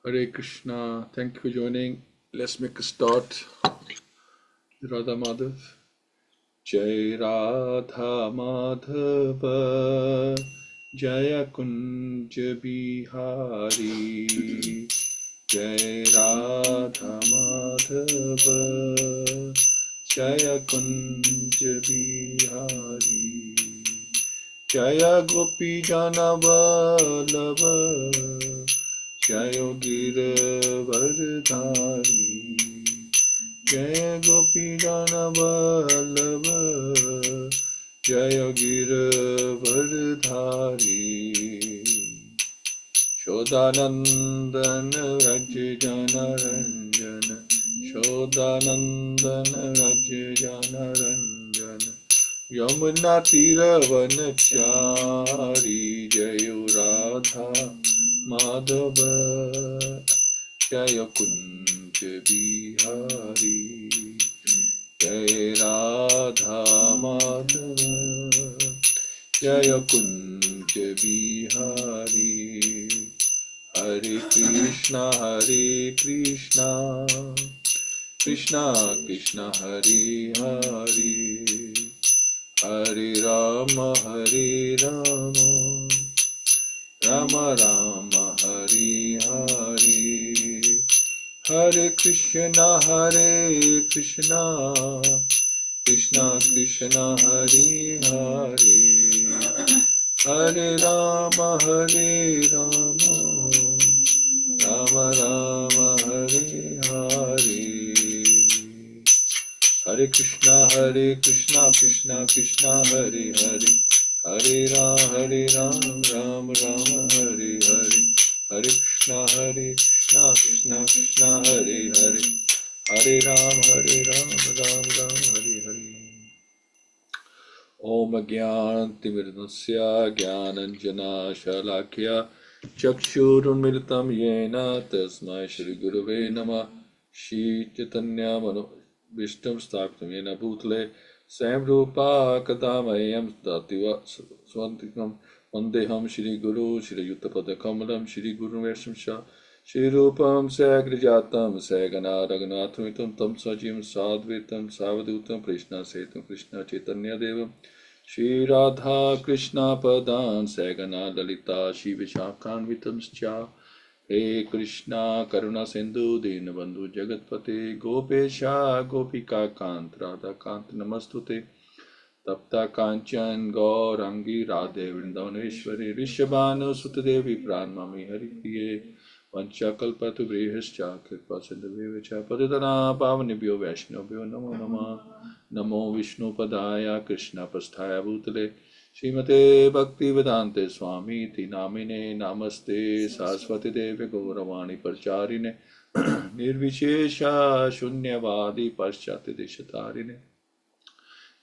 Hare Krishna, thank you for joining. Let's make a start. Radha Madhav. Jai Radha Madhava, Jaya Kunja Bihari. Jai Radha Madhava, Jaya Kunja Bihari. Jaya Gopi Jana Vallabha, Jaya Giravardhari. Jaya Gopi Jana Vallabha, Jaya Giravardhari. Shodanandana Rajya Jana Ranjana, Shodanandana Rajya Jana Ranjana. Yamuna Tiravanachari, Jaya Radha Madhava, Jaya Kunja Bihari. Jaya Radha Madhava, Jaya Kunja Bihari. Hare Krishna, Krishna Krishna, Hare Hare. Hare Rama, Rama Rama, Hare Hare. Hare Krishna, Krishna Krishna, Hare Hare. Hare Rama, Rama Rama, Hare Hare. Hare Krishna, Krishna Krishna, Hare Hare. Hare Ram, Ram Ram, Hare Hare. Hare Krishna, Krishna Krishna, Hare Hare. Hare Ram, Ram Ram, Hare Hare. Om Gyanantimirnasya Gyananjana Shalakya Chakshurunmilitam Yena Tasmai Shri Gurave Namah. Shri Chaitanya Mano Vishtam Sthapitam Yena Bhutale Sam Rupa Kadamayam Dativa Swantikam Vandeham Shri Guru Shri Yuttapada Kamalam Shri Guru Vershamsha Shri Rupam Sagrijatam Sagana Raghunatamitam Tam Sajim Sadvitam Savadutam Krishna Setam Krishna Chaitanya Devam Shri Radha Krishna Padan Sagana Lalita Shri Vishakhanvitam Scha. He Krishna Karuna Sindhu Dinabandhu Jagatpate Gopesha Gopika Kant Radha Kant Namastute Tapta Kanchan Gaurangi Radhe Vrindavaneshwari Rishabhanu Sutadevi Pranmami Hari Priye Vancha Kalpatu Brihascha Kripa Sindhavevacha Padidana Pavanibhyo Vaishnavyo Namo Nama Namo Vishnu Padaya Krishna Pasthaya Bhutale Śrīmate Bhaktivedanta Swami Ti Namine Namaste Saraswati Deve Gauravani Parcharine Nirvishesha Shunyavadi Paschati Deshatarine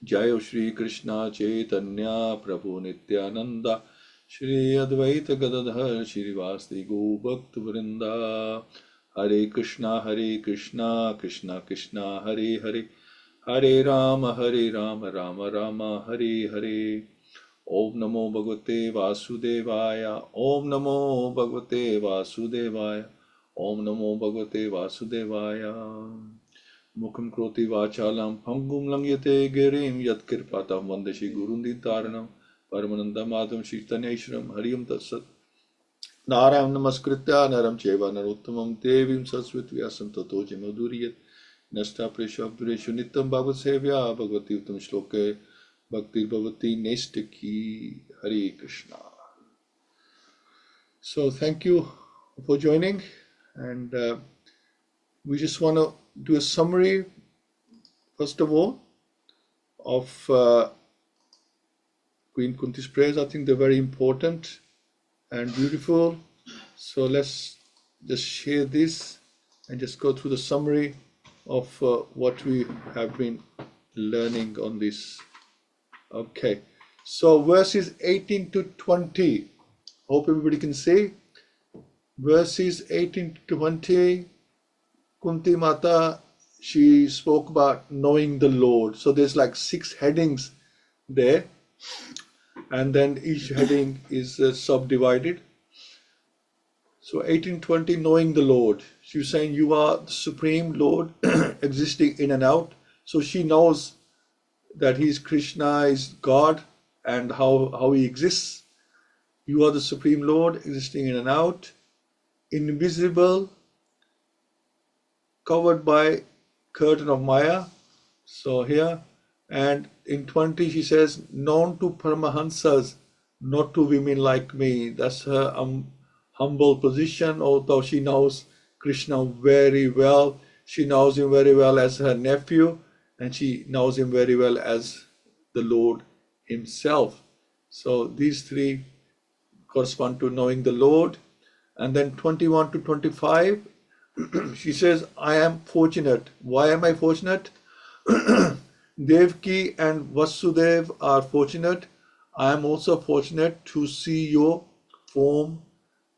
Jayo Shri Krishna Chaitanya Prabhu Nityananda Shri Advaita Gadadhar Shri Vasti Go Bhakta Vrinda. Hare Krishna, Krishna Krishna, Hare Hare. Hare Rama, Rama Rama, Hare Hare. Om Namo Bhagavate Vasudevaya. Om Namo Bhagavate Vasudevaya. Om Namo Bhagavate Vasudevaya. Mukham Kroti Vachalam Pangum Langyate Girim Yat Kirpatam Vandashi Gurundi Taranam Paramananda Madham Shirtaneshram Hariyam Tatsat Narayam Namaskritya Naram Cheva Narottamam Devim Satsvit Vyasam Tato Jamaduriyat Nasta Presha Abdureshu Nitam Bhagavad-Sevayā Bhagavati Uttam Shloke Bhakti Bhavati Nestaki. Hare Krishna. So thank you for joining, and we just want to do a summary first of all of Queen Kunti's prayers. I think they're very important and beautiful. So let's just share this and just go through the summary of what we have been learning on this. Okay, so verses 18 to 20. Hope everybody can see. Verses 18 to 20. Kunti Mata, she spoke about knowing the Lord. So there's like 6 headings there, and then each heading is subdivided. So 1820, knowing the Lord. She was saying, you are the Supreme Lord, existing in and out. So she knows that He is Krishna, is God, and how He exists. You are the Supreme Lord, existing in and out, invisible, covered by curtain of Maya. So here, and in 20 she says, known to Paramahansas, not to women like me. That's her humble position, although she knows Krishna very well. She knows him very well as her nephew, and she knows him very well as the Lord Himself. So these three correspond to knowing the Lord. And then 21 to 25, she says, I am fortunate. Why am I fortunate? Devki and Vasudev are fortunate. I am also fortunate to see your form,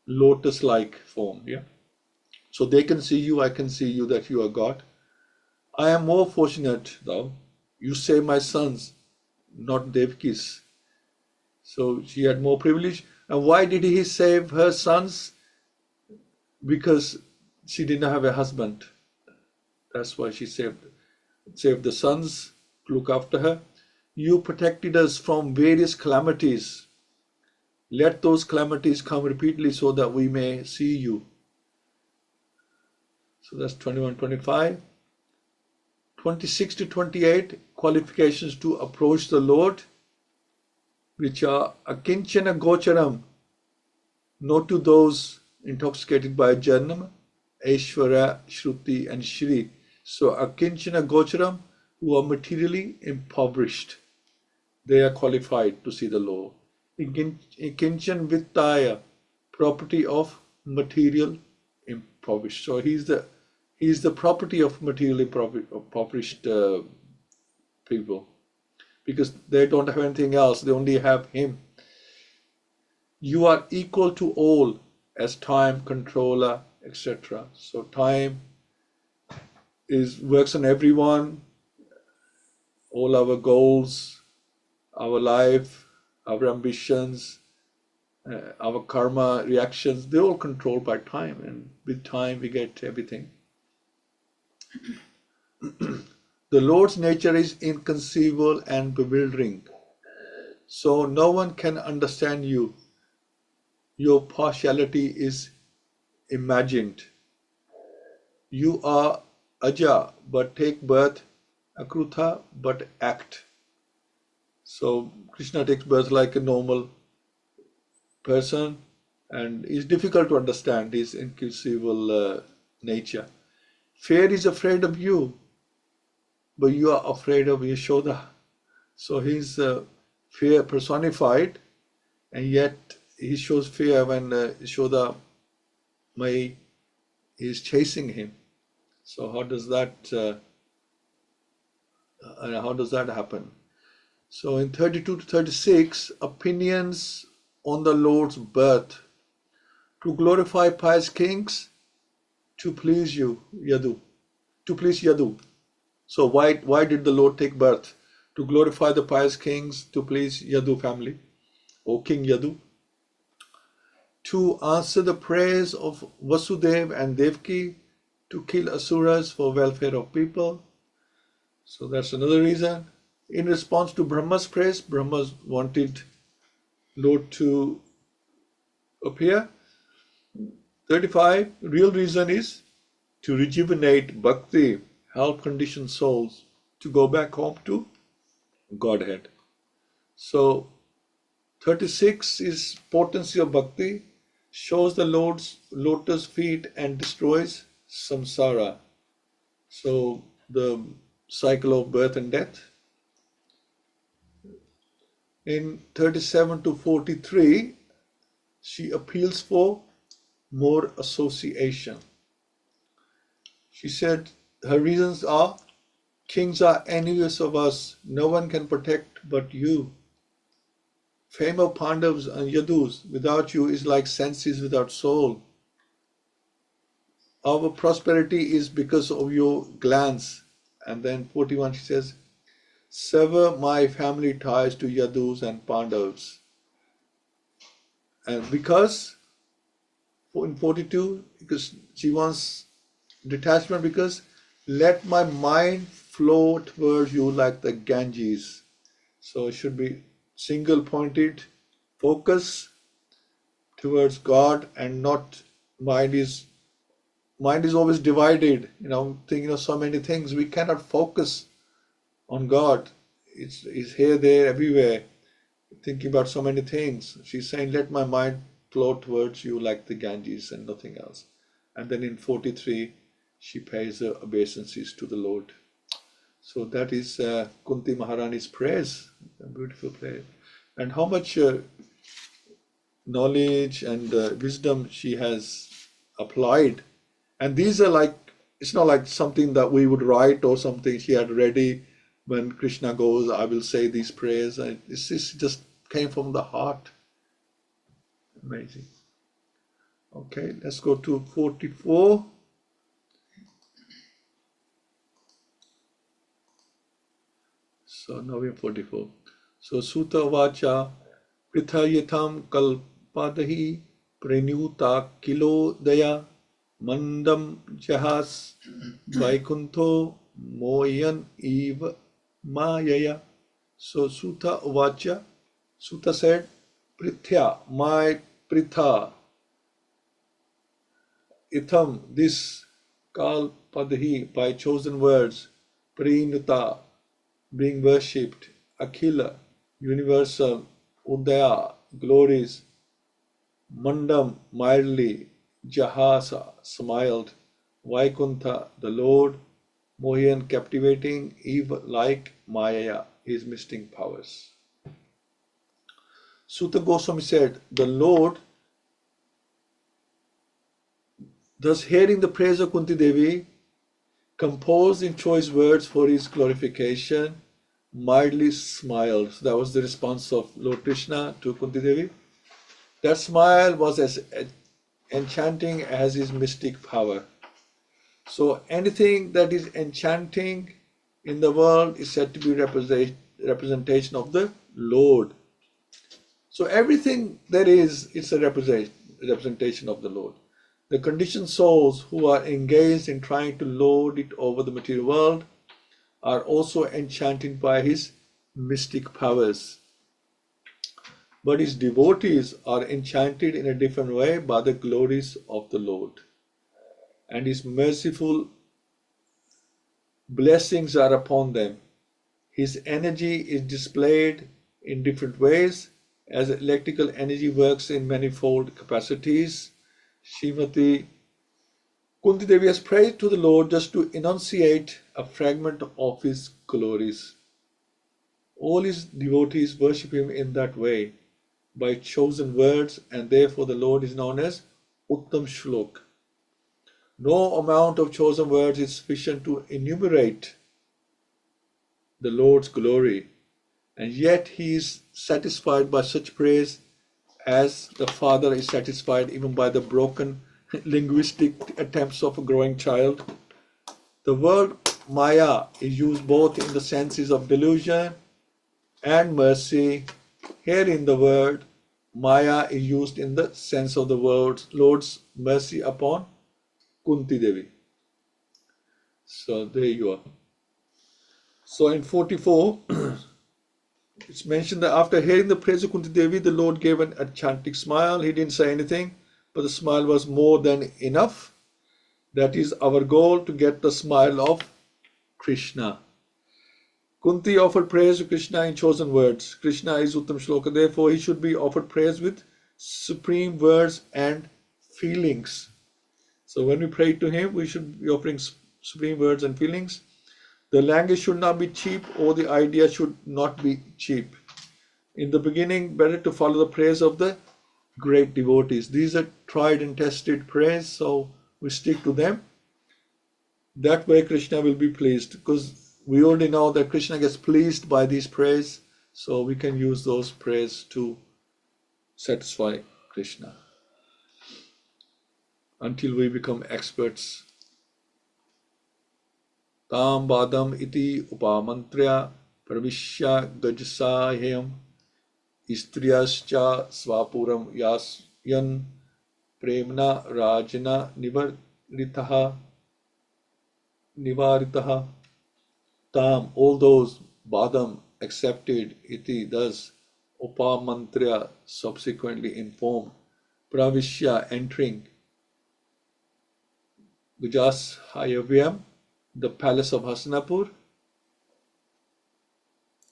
lotus-like form. Yeah. So they can see you, I can see you, that you are God. I am more fortunate though. You save my sons, not Devki's. So she had more privilege. And why did He save her sons? Because she did not have a husband. That's why she saved the sons to look after her. You protected us from various calamities. Let those calamities come repeatedly so that we may see you. So that's 21, 25. 26 to 28, qualifications to approach the Lord, which are akinchana gocharam, not to those intoxicated by Janam, Aishvara, Shruti, and Shri. So akinchana gocharam, who are materially impoverished, they are qualified to see the Lord. Kinchan vittaya, property of material impoverished. So he's the property of materially impoverished people, because they don't have anything else. They only have Him. You are equal to all as time controller, etc. So time works on everyone. All our goals, our life, our ambitions, our karma reactions, they're all controlled by time, and with time we get everything. The Lord's nature is inconceivable and bewildering, so no one can understand you. Your partiality is imagined. You are aja, but take birth, akrutha, but act. So Krishna takes birth like a normal person, and is difficult to understand his inconceivable nature. Fear is afraid of you, but you are afraid of Yashoda. So he's fear personified, and yet he shows fear when Yashoda Mai is chasing him. So how does that happen? So in 32 to 36, opinions on the Lord's birth. To glorify pious kings, to please you, Yadu. To please Yadu. So why did the Lord take birth? To glorify the pious kings, to please Yadu family, or King Yadu. To answer the prayers of Vasudev and Devki, to kill asuras for welfare of people. So that's another reason. In response to Brahma's praise, Brahma wanted Lord to appear. 35, real reason is to rejuvenate bhakti, help conditioned souls to go back home to Godhead. So 36 is potency of bhakti, shows the Lord's lotus feet and destroys samsara. So the cycle of birth and death. In 37 to 43, she appeals for more association. She said her reasons are, kings are envious of us, no one can protect but you. Fame of Pandavas and Yadus without you is like senses without soul. Our prosperity is because of your glance. And then 41 she says, sever my family ties to Yadus and Pandavas. And because in 42, because she wants detachment, because let my mind flow towards you like the Ganges. So it should be single pointed focus towards God, and not mind is always divided, thinking of so many things. We cannot focus on God. It's here, there, everywhere, thinking about so many things. She's saying, let my mind flow towards you like the Ganges and nothing else. And then in 43, she pays her obeisances to the Lord. So that is Kunti Maharani's prayers, a beautiful prayer. And how much knowledge and wisdom she has applied. And these are like, it's not like something that we would write or something she had ready. When Krishna goes, I will say these prayers. And this just came from the heart. Amazing. Okay, let's go to 44. So now we're 44. So Sutta Vacha Prithayatham Kalpadahi Prenyuta Kilo Daya Mandam Jahas Vaikunto Moyan Eva Mayaya. So Sutta Vacha, Sutta said, Prithya, my Pritha, Itham, this Kalpadahi, by chosen words, Prenyuta, being worshipped, Akhila, universal, Udaya, glories, Mandam, mildly, Jahasa, smiled, Vaikuntha, the Lord, Mohian, captivating, Eve, like Maya, his mystic powers. Sutta Goswami said, the Lord, thus hearing the praise of Kunti Devi, composed in choice words for his glorification, mildly smiled. So that was the response of Lord Krishna to Kunti Devi. That smile was as enchanting as his mystic power. So anything that is enchanting in the world is said to be representation of the Lord. So everything there is, it's a representation of the Lord. The conditioned souls who are engaged in trying to lord it over the material world are also enchanted by his mystic powers. But his devotees are enchanted in a different way by the glories of the Lord. And his merciful blessings are upon them. His energy is displayed in different ways, as electrical energy works in manifold capacities. Srimati Kunti Devi has prayed to the Lord just to enunciate a fragment of his glories. All his devotees worship him in that way, by chosen words, and therefore the Lord is known as Uttam Shlok. No amount of chosen words is sufficient to enumerate the Lord's glory, and yet he is satisfied by such praise as the father is satisfied even by the broken linguistic attempts of a growing child. The word Maya is used both in the senses of delusion and mercy. Here in the word Maya is used in the sense of the Lord's mercy upon Kunti Devi. So there you are. So in 44, it's mentioned that after hearing the praise of Kunti Devi, the Lord gave an enchanting smile. He didn't say anything, but the smile was more than enough. That is our goal, to get the smile of Krishna. Kunti offered praise to Krishna in chosen words. Krishna is Uttam Shloka, therefore he should be offered praise with supreme words and feelings. So when we pray to him, we should be offering supreme words and feelings. The language should not be cheap, or the idea should not be cheap. In the beginning, better to follow the praise of the great devotees. These are tried and tested prayers, so we stick to them. That way Krishna will be pleased, because we already know that Krishna gets pleased by these prayers, so we can use those prayers to satisfy Krishna until we become experts. Tam badam iti upamantrya pravishya gajasahayam istriyascha swapuram yasyan premna rajana nivaritaha tam, all those badam accepted, iti, thus upamantra subsequently informed, pravishya entering, Gujas Hayavyam, the palace of Hastinapur,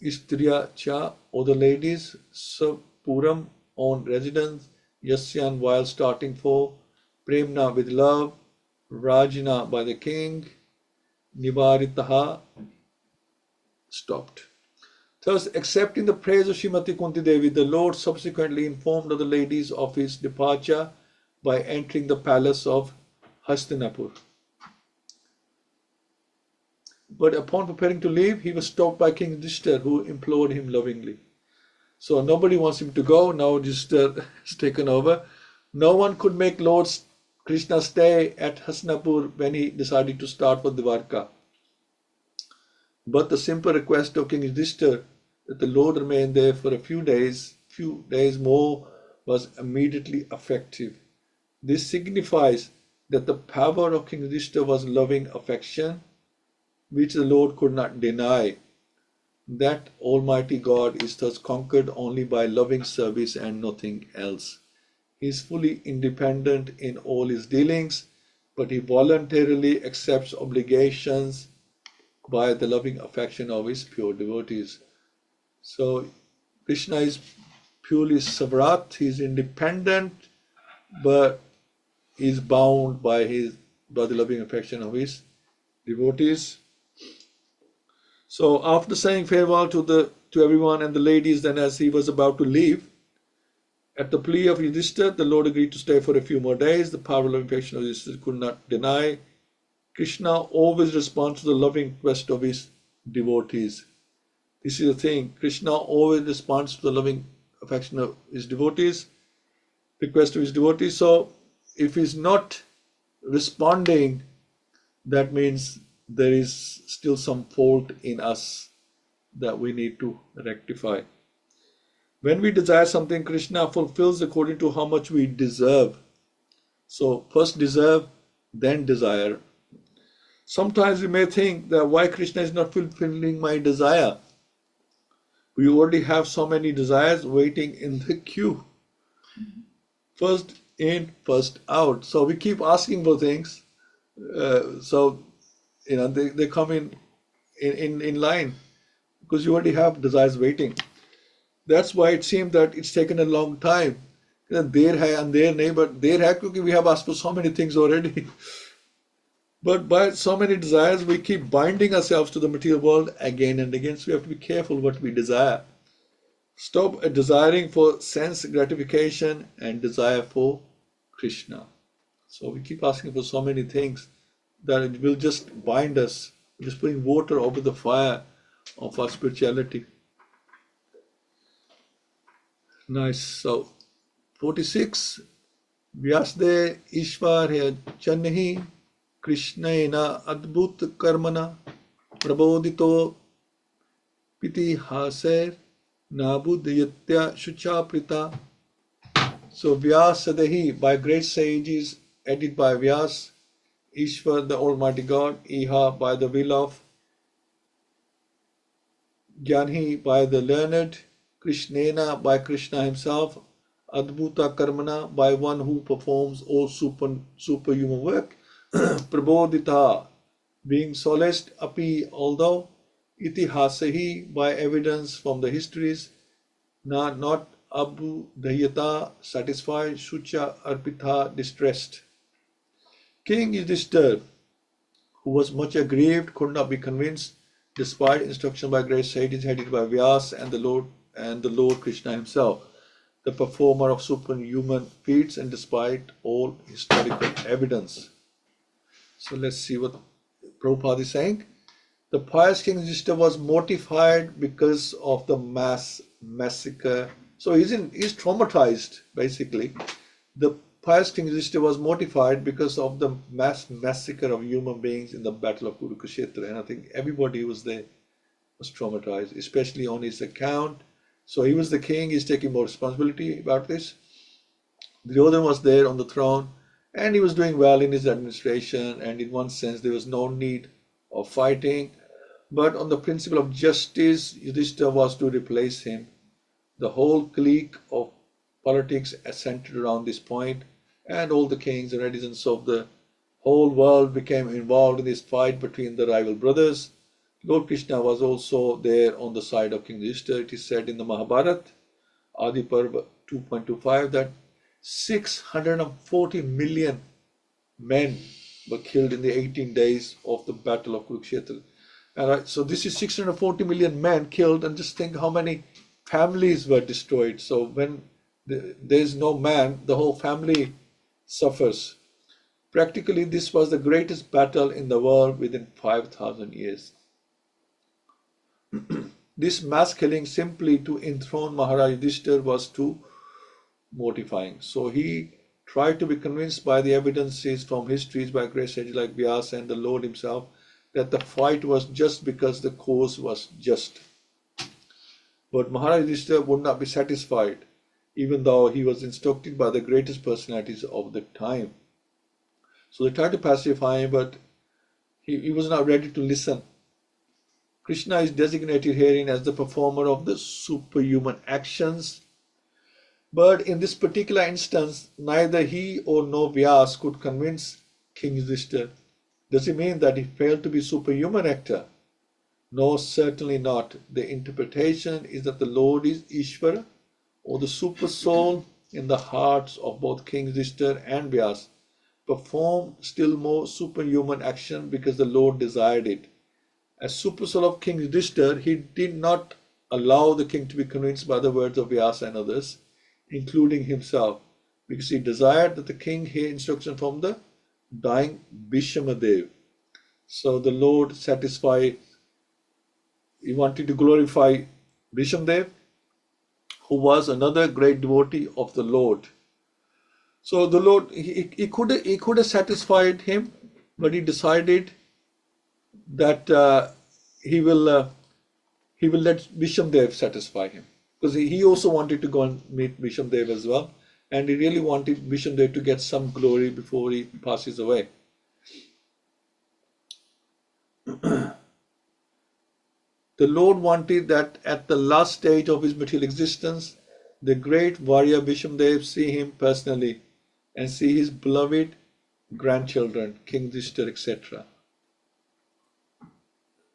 Istriya cha, or the ladies, Sapuram, on residence, Yasyan, while starting for, Premna, with love, Rajana, by the king, Nivaritaha, stopped. Thus, accepting the praise of Srimati Kunti Devi, the Lord subsequently informed of the ladies of his departure by entering the palace of Hastinapur. But upon preparing to leave, he was stopped by King Yudhishthira, who implored him lovingly. So nobody wants him to go. Now Yudhishthira has taken over. No one could make Lord Krishna stay at Hastinapur when he decided to start for Dwarka. But the simple request of King Yudhishthira that the Lord remain there for a few days more, was immediately effective. This signifies that the power of King Yudhishthira was loving affection, which the Lord could not deny. That Almighty God is thus conquered only by loving service and nothing else. He is fully independent in all his dealings, but he voluntarily accepts obligations by the loving affection of his pure devotees. So Krishna is purely Savrat, he is independent, but is bound by the loving affection of his devotees. So after saying farewell to everyone and the ladies, then as he was about to leave, at the plea of Yudhishthira, the Lord agreed to stay for a few more days. The power of affection of Yudhishthira could not deny. Krishna always responds to the loving request of his devotees. This is the thing. Krishna always responds to the loving affection of his devotees, request of his devotees. So if he's not responding, that means there is still some fault in us that we need to rectify. When we desire something, Krishna fulfills according to how much we deserve. So first deserve, then desire. Sometimes we may think that why Krishna is not fulfilling my desire. We already have so many desires waiting in the queue. First in, first out. So we keep asking for things. They come in line because you already have desires waiting. That's why it seems that it's taken a long time. Der hai and der nahi, but der hai because we have asked for so many things already. But by so many desires, we keep binding ourselves to the material world again and again. So we have to be careful what we desire. Stop desiring for sense gratification and desire for Krishna. So we keep asking for so many things that it will just bind us, just putting water over the fire of our spirituality. Nice. So 46. Vyasde Ishvar Chanhi Krishnena Adbhut Karmana Prabodhito Piti Haser Nabudhyatya Shuchaprita. So Vyasadehi, by great sages, added by Vyas, Ishvar, the Almighty God, Iha, by the will of, Jnanhi, by the learned, Krishnena, by Krishna himself, Adbhuta Karmana, by one who performs all superhuman work, Prabodhita, being solaced, Api, although, Itihasahi, by evidence from the histories, not Abu Dhyata, satisfied, Shucha Arpitha, distressed. King Yudhishthira, who was much aggrieved, could not be convinced, despite instruction by great sages headed by Vyas and the Lord Krishna himself, the performer of superhuman feats, and despite all historical evidence. So let's see what Prabhupada is saying. The pious King Yudhishthira was mortified because of the mass massacre. So he's traumatized, basically. The pious King Yudhishthira was mortified because of the mass massacre of human beings in the battle of Kurukshetra. And I think everybody who was there was traumatized, especially on his account. So he was the king, he's taking more responsibility about this. Duryodhana was there on the throne, and he was doing well in his administration, and in one sense there was no need of fighting. But on the principle of justice, Yudhishthira was to replace him. The whole clique of politics centered around this point, and all the kings and residents of the whole world became involved in this fight between the rival brothers. Lord Krishna was also there on the side of King Yudhishthira. It is said in the Mahabharata, Adi Parva 2.25, that 640 million men were killed in the 18 days of the battle of Kurukshetra. So this is 640 million men killed, and just think how many families were destroyed. So when there is no man, the whole family suffers. Practically, this was the greatest battle in the world within 5,000 years. This mass killing simply to enthrone Maharaj Yudhishthira was too mortifying. So he tried to be convinced by the evidences from histories by great sages like Vyasa and the Lord himself that the fight was just because the cause was just. But Maharaj Yudhishthira would not be satisfied, even though he was instructed by the greatest personalities of the time. So they tried to pacify him, but he was not ready to listen. Krishna is designated herein as the performer of the superhuman actions. But in this particular instance, neither he or no Vyasa could convince King Yudhishthira. Does it mean that he failed to be superhuman actor? No, certainly not. The interpretation is that the Lord is Ishvara, or the super soul in the hearts of both King Yudhishthira and Vyasa, performed still more superhuman action because the Lord desired it. As super soul of King Yudhishthira, he did not allow the king to be convinced by the words of Vyasa and others, including himself, because he desired that the king hear instruction from the dying Bhishmadev. So the Lord satisfied, he wanted to glorify Bhishmadev, who was another great devotee of the Lord. So the Lord, he could have satisfied him, but he decided that he will let Bhishmadev satisfy him, because he also wanted to go and meet Bhishmadev as well, and he really wanted Bhishmadev to get some glory before he passes away. The Lord wanted that at the last stage of his material existence, the great warrior Bhishmadev see him personally and see his beloved grandchildren, King Yudhishthira, etc.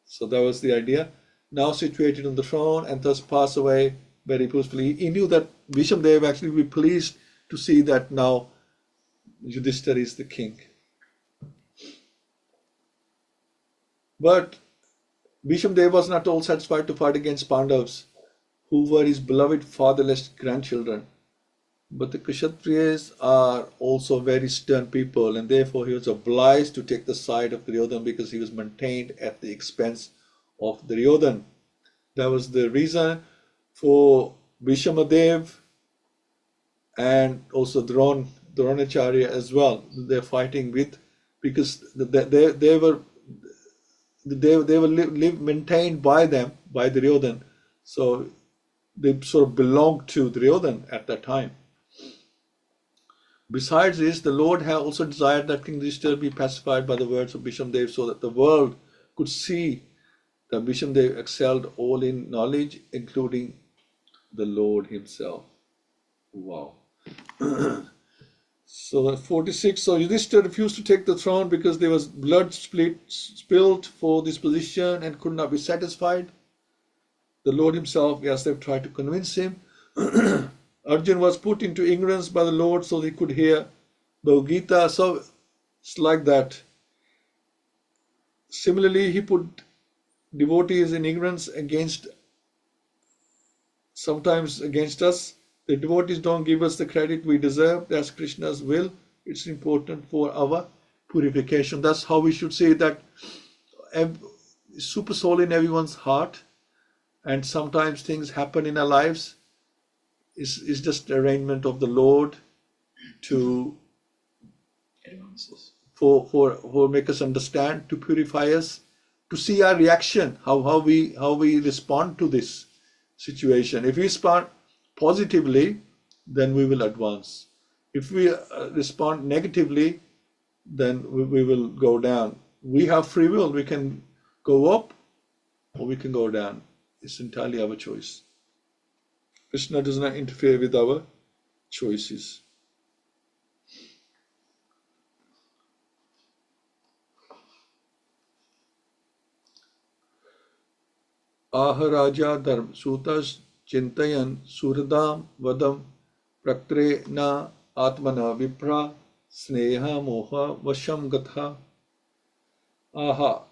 So that was the idea. Now situated on the throne and thus pass away very peacefully. He knew that Bhishmadev actually would be pleased to see that now Yudhishthira is the king. But Bhishmadev was not all satisfied to fight against Pandavas, who were his beloved fatherless grandchildren. But the Kshatriyas are also very stern people, and therefore he was obliged to take the side of Duryodhana because he was maintained at the expense of Duryodhana. That was the reason for Bhishmadev and also Acharya as well. They're fighting with, because they were maintained by them, by Duryodhana. So they sort of belonged to Duryodhana at that time. Besides this, the Lord had also desired that King Yudhishthira be pacified by the words of Bhishmadev, so that the world could see that Bhishmadev excelled all in knowledge, including the Lord himself. Wow. So 46. So Yudhishthira refused to take the throne because there was blood spilled for this position and could not be satisfied. The Lord himself, Vyasadeva, tried to convince him. Arjuna was put into ignorance by the Lord so he could hear Bhagavad-Gita. So it's like that. Similarly, he put devotees in ignorance sometimes against us. The devotees don't give us the credit we deserve. That's Krishna's will. It's important for our purification. That's how we should say that super soul in everyone's heart, and sometimes things happen in our lives. Is just arrangement of the Lord to for make us understand, to purify us, to see our reaction, how we respond to this situation. If we respond positively, then we will advance. If we respond negatively, then we will go down. We have free will. We can go up or we can go down. It's entirely our choice. Krishna does not interfere with our choices. Aharaja dharm sutas chintayan suradam vadam praktre na atmana vipra sneha moha vasham gatha. Aha,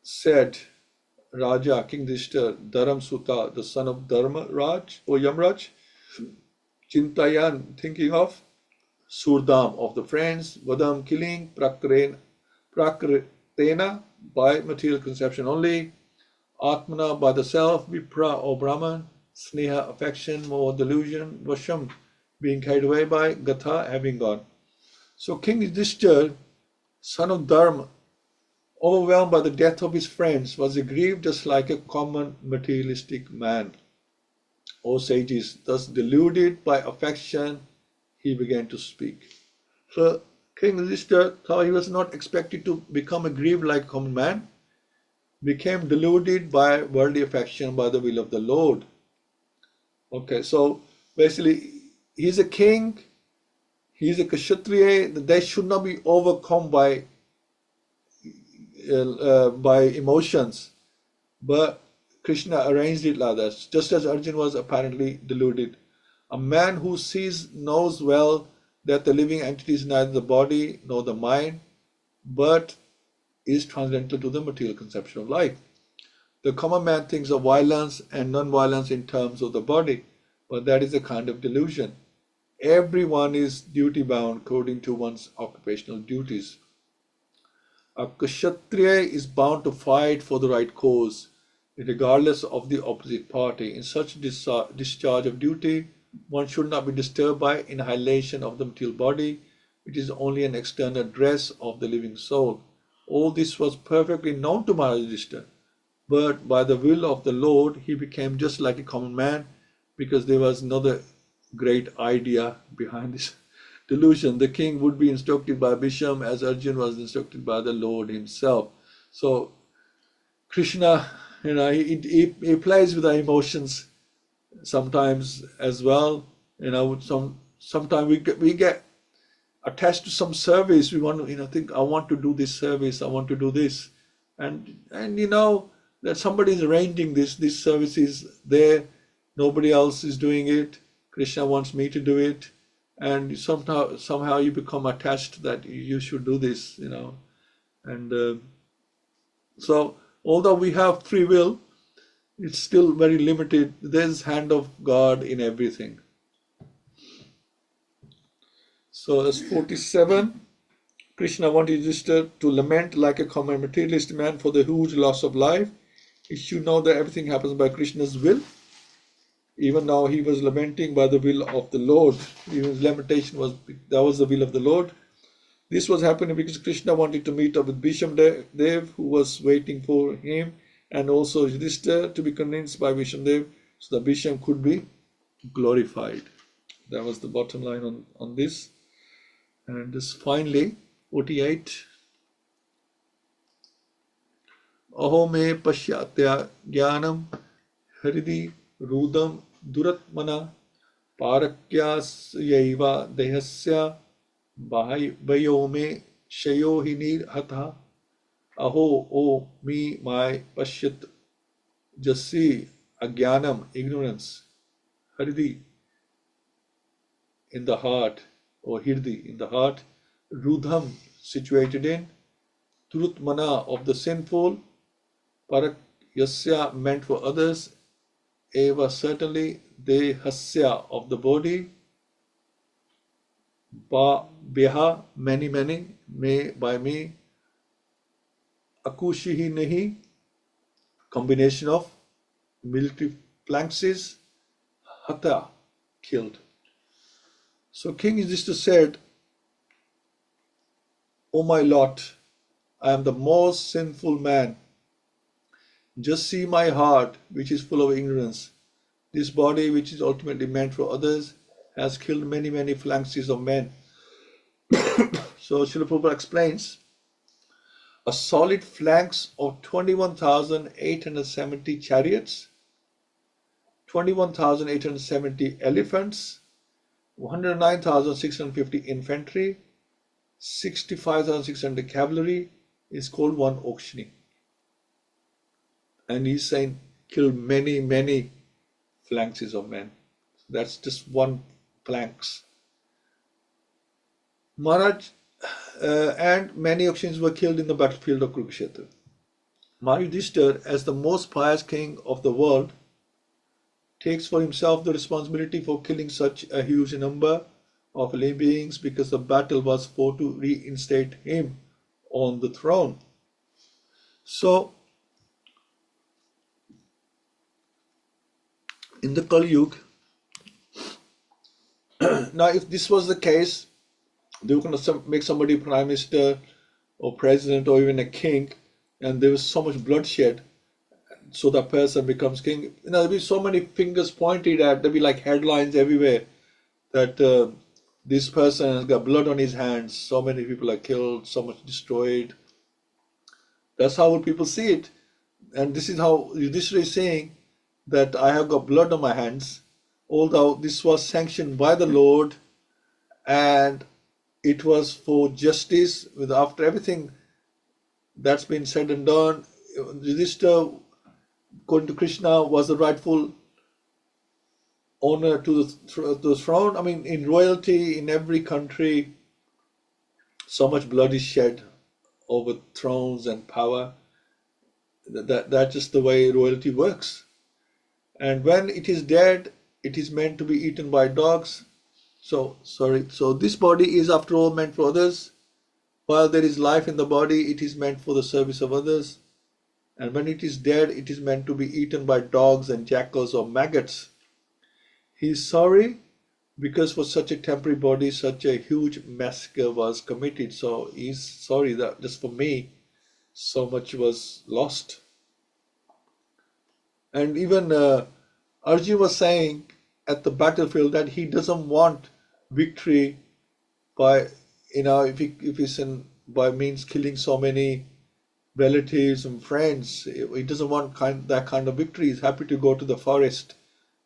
said Raja, King Yudhishthira, Dharam Sutta, the son of Dharma Raj or Yamraj, Chintayan, thinking of Surdam, of the friends, Vadam, killing, Prakritena, by material conception only, Atmana, by the self, Vipra or Brahman, Sneha, affection, more delusion, Vasham, being carried away by, Gatha, having gone. So King Yudhishthira, son of Dharma, overwhelmed by the death of his friends, was aggrieved just like a common materialistic man. O sages, thus deluded by affection, he began to speak. So King Yudhishthira thought he was not expected to become aggrieved like a common man, became deluded by worldly affection by the will of the Lord. Okay, so basically he's a king, he's a Kshatriya, they should not be overcome by emotions, but Krishna arranged it like that, just as Arjuna was apparently deluded. A man who knows well that the living entity is neither the body nor the mind, but is transcendental to the material conception of life. The common man thinks of violence and non-violence in terms of the body, but that is a kind of delusion. Everyone is duty-bound according to one's occupational duties. A Kshatriya is bound to fight for the right cause, regardless of the opposite party. In such discharge of duty, one should not be disturbed by annihilation of the material body, which is only an external dress of the living soul. All this was perfectly known to Maharaj Yudhishthira, but by the will of the Lord, he became just like a common man, because there was another great idea behind this delusion. The king would be instructed by Bhisham as Arjuna was instructed by the Lord himself. So Krishna, he plays with our emotions sometimes as well. Sometimes we get attached to some service. We want to think, I want to do this service, I want to do this, and that somebody is arranging this service is there, nobody else is doing it, Krishna wants me to do it, and somehow you become attached that you should do this, and so although we have free will, it's still very limited. There's hand of God in everything. So as 47, Krishna wanted Yudhishthira to lament like a common materialist man for the huge loss of life. He should know that everything happens by Krishna's will. Even now he was lamenting by the will of the Lord. Even his lamentation was the will of the Lord. This was happening because Krishna wanted to meet up with Bhisham Dev, who was waiting for him, and also Yudhishthira to be convinced by Bhisham Dev, so that Bhisham could be glorified. That was the bottom line on this. And this finally, 48. Aho me pashyatya jnanam hridi rudam duratmana parakyasayaiva dehasya vayo me shayo hinir hatha. Aho, oh me, my pashyat jasi ajnanam, ignorance, hridi, in the heart, or hirdi, in the heart, rudham, situated in, trutmana, of the sinful, parakyasya, meant for others, eva, certainly, dehasya, of the body, beha, many, me, by me, akushihi nahi, combination of military phalanxes, hata, killed. So King Yudhishthira said, O my Lord, I am the most sinful man. Just see my heart, which is full of ignorance. This body, which is ultimately meant for others, has killed many phalanxes of men. So Srila Prabhupada explains, a solid phalanx of 21,870 chariots, 21,870 elephants, 109,650 infantry, 65,600 cavalry is called one Okshini. And he's saying killed many phalanxes of men. That's just one phalanx. Maharaj and many Akshinis were killed in the battlefield of Kurukshetra. Yudhishthira, as the most pious king of the world, takes for himself the responsibility for killing such a huge number of living beings because the battle was for to reinstate him on the throne. So, in the Kali Yuga, now if this was the case, they were going to make somebody prime minister or president or even a king, and there was so much bloodshed, so that person becomes king. There'll be so many fingers pointed at, there'll be like headlines everywhere that this person has got blood on his hands, so many people are killed, so much destroyed. That's how people see it. And this is how Yudhishthira is saying that I have got blood on my hands, although this was sanctioned by the Lord and it was for justice. After everything that's been said and done, Yudhishthira, according to Krishna, was the rightful owner to the throne. I mean, in royalty, in every country, so much blood is shed over thrones and power. That's just the way royalty works. And when it is dead, it is meant to be eaten by dogs. So this body is after all meant for others. While there is life in the body, it is meant for the service of others. And when it is dead, it is meant to be eaten by dogs and jackals or maggots. He is sorry because for such a temporary body, such a huge massacre was committed. So he is sorry that just for me, so much was lost. And even Arjuna was saying at the battlefield that he doesn't want victory by, if he's by means killing so many relatives and friends. He doesn't want that kind of victory. He's happy to go to the forest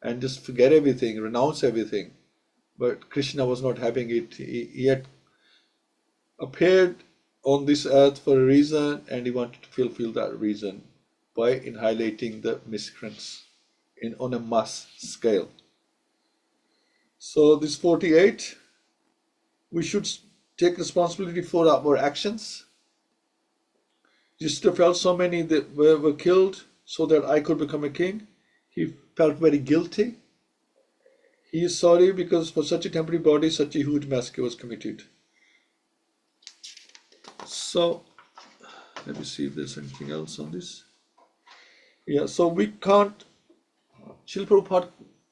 and just forget everything, renounce everything. But Krishna was not having it. He had appeared on this earth for a reason, and he wanted to fulfill that reason by annihilating the miscreants on a mass scale. So this 48, we should take responsibility for our actions. Yudhishthira felt so many that were killed so that I could become a king. He felt very guilty. He is sorry because for such a temporary body, such a huge massacre was committed. So, let me see if there's anything else on this. Yeah, so we can't, Srila Prabhupada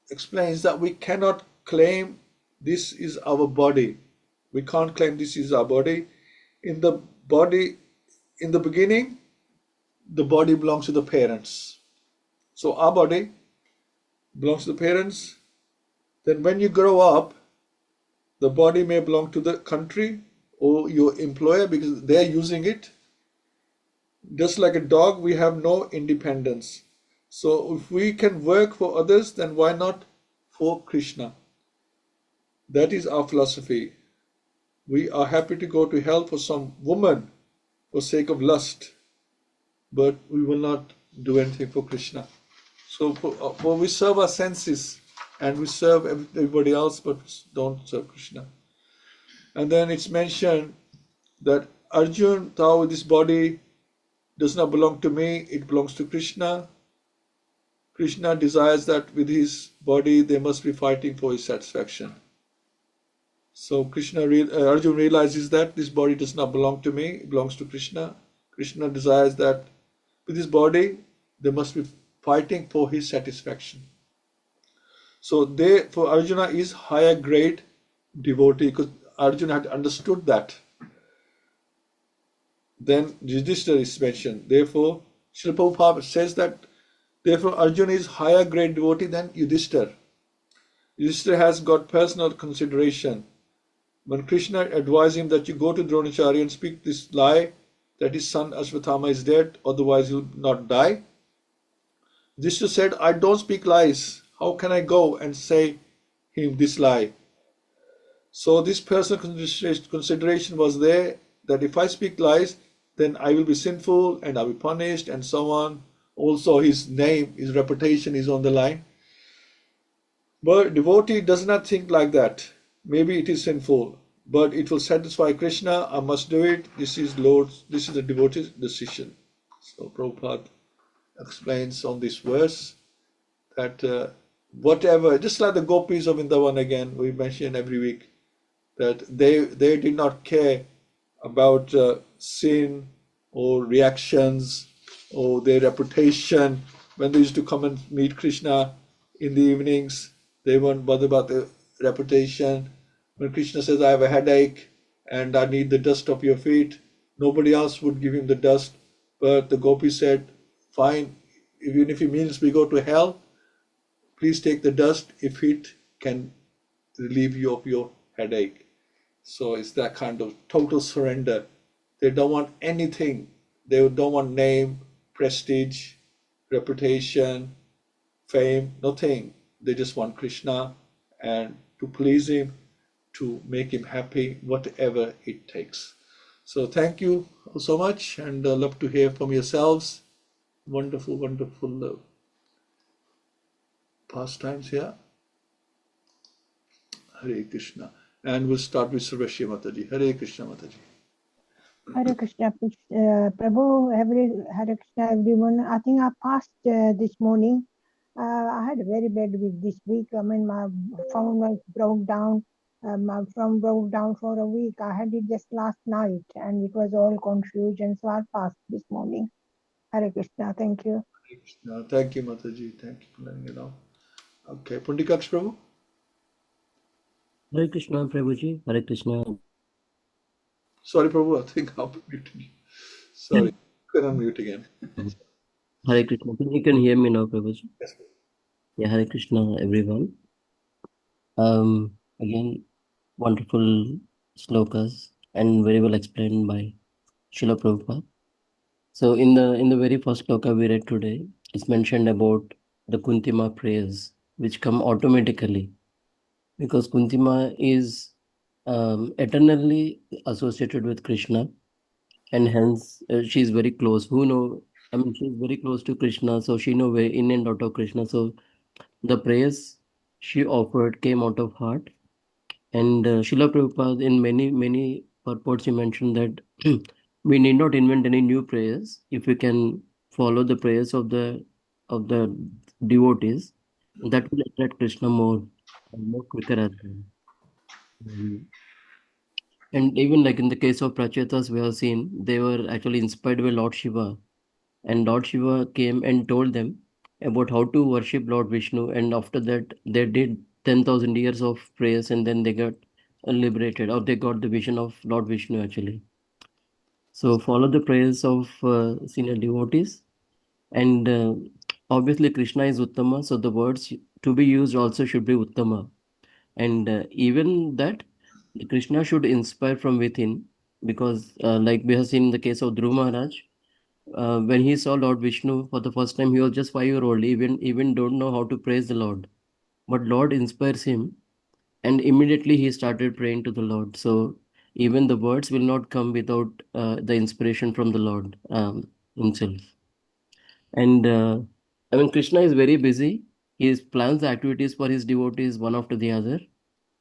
explains that we cannot claim this is our body. We can't claim this is our body. In the beginning, the body belongs to the parents. So our body belongs to the parents. Then when you grow up, the body may belong to the country or your employer because they are using it. Just like a dog, we have no independence. So if we can work for others, then why not for Krishna? That is our philosophy. We are happy to go to hell for some woman for sake of lust, but we will not do anything for Krishna. So for we serve our senses and we serve everybody else, but don't serve Krishna. And then it's mentioned that Arjuna, thou this body does not belong to me, it belongs to Krishna. Krishna desires that with his body they must be fighting for his satisfaction. So Arjuna realizes that this body does not belong to me, it belongs to Krishna. Krishna desires that with his body they must be fighting for his satisfaction. So for Arjuna is higher grade devotee because Arjuna had understood that. Then Yudhishthira is mentioned. Therefore, Srila Prabhupada says that therefore Arjuna is higher grade devotee than Yudhishthira. Yudhishthira has got personal consideration. When Krishna advised him that you go to Dronacharya and speak this lie that his son Ashwatthama is dead, otherwise he would not die, Yudhishthira said, I don't speak lies. How can I go and say him this lie? So this personal consideration was there, that if I speak lies, then I will be sinful and I'll be punished and so on. Also his name, his reputation is on the line. But devotee does not think like that. Maybe it is sinful, but it will satisfy Krishna. I must do it. This is the devotee's decision. So Prabhupada explains on this verse that whatever, just like the gopis of Vrindavan again, we mention every week, that they did not care about sin or reactions or their reputation. When they used to come and meet Krishna in the evenings, they weren't bothered about the reputation. When Krishna says, I have a headache and I need the dust of your feet, nobody else would give him the dust. But the gopis said, fine, even if it means we go to hell, please take the dust if it can relieve you of your headache. So it's that kind of total surrender. They don't want anything. They don't want name, prestige, reputation, fame, nothing. They just want Krishna and to please him, to make him happy, whatever it takes. So thank you so much, and love to hear from yourselves. Wonderful, wonderful pastimes here. Hare Krishna. And we'll start with Sarvashya Mataji. Hare Krishna Mataji. Hare Krishna, Prabhu, Hare Krishna, everyone. I think I passed this morning. I had a very bad week this week. I mean, my phone was broke down. My phone broke down for a week. I had it just last night, and it was all confusion. So I passed this morning. Hare Krishna, thank you. Hare Krishna. Thank you, Mataji. Thank you for letting me know. Okay, Pundikaksh Prabhu. Hare Krishna, Prabhuji. Hare Krishna. Sorry, Prabhu, I think I'll mute you. Sorry, can unmute again. Hare Krishna. You can hear me now, Prabhuji. Yes. Yeah, Hare Krishna, everyone. Again, wonderful slokas and very well explained by Srila Prabhupada. So in the very first sloka we read today, it's mentioned about the Kuntima prayers, which come automatically, because Kuntima is eternally associated with Krishna, and hence she is very close. She is very close to Krishna, so she know way in and out of Krishna. So the prayers she offered came out of heart. And Srila Prabhupada, in many purports, he mentioned that we need not invent any new prayers if we can follow the prayers of the devotees. That will attract Krishna more quicker as well. Um, And even like in the case of Prachetas, we have seen they were actually inspired by Lord Shiva, and Lord Shiva came and told them about how to worship Lord Vishnu, and after that they did 10,000 years of prayers, and then they got liberated, or they got the vision of Lord Vishnu actually. So follow the prayers of senior devotees, and obviously Krishna is Uttama, so the words to be used also should be Uttama, and even that Krishna should inspire from within, because like we have seen in the case of Dhruv Maharaj, when he saw Lord Vishnu for the first time, he was just 5-year-old, even don't know how to praise the Lord. But Lord inspires him, and immediately he started praying to the Lord. So even the words will not come without the inspiration from the Lord himself. And Krishna is very busy. He plans the activities for his devotees one after the other.